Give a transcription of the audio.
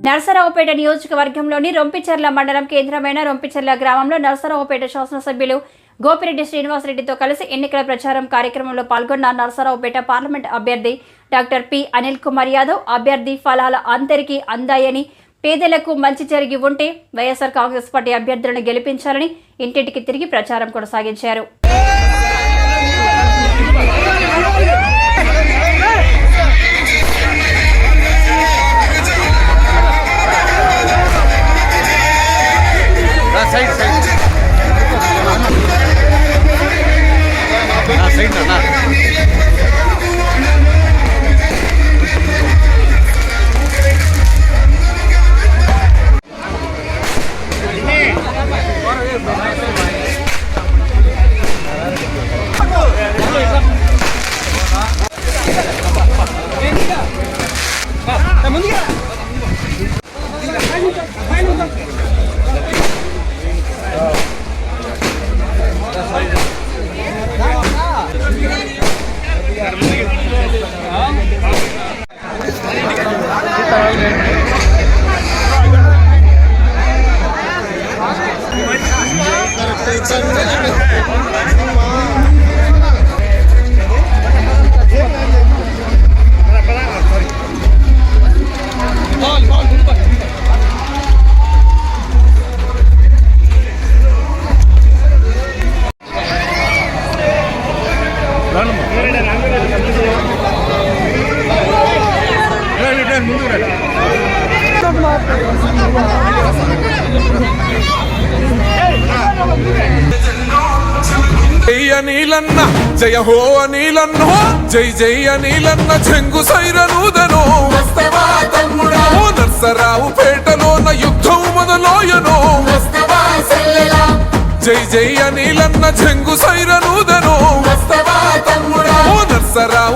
నర్సరావుపేట నియోజకవర్గంలోని రొంపిచెర్ల మండలం కేంద్రమైన రొంపిచెర్ల గ్రామంలో నర్సరావుపేట శాసనసభ్యులు గోపిరెడ్డి శ్రీనివాసరెడ్డితో కలిసి ఎన్నికల ప్రచారం కార్యక్రమంలో పాల్గొన్న నర్సరావుపేట పార్లమెంట్ అభ్యర్థి డాక్టర్ పి అనిల్ కుమార్ యాదవ్ అభ్యర్థి ఫలాల అందరికీ అందాయని, పేదలకు మంచి జరిగి ఉంటే వైఎస్ఆర్ కాంగ్రెస్ పార్టీ అభ్యర్థులను గెలిపించాలని ఇంటింటికి తిరిగి ప్రచారం కొనసాగించారు. అనిలన్న జయ హో అనిలన్నో జై జై అనిలన్న చెంగు సైరనూదనో నర్సరావుపేటలోన యుద్ధం మొదలోయనో జై జై అనిలన్న చెంగు సైరనూదనో నర్సరావు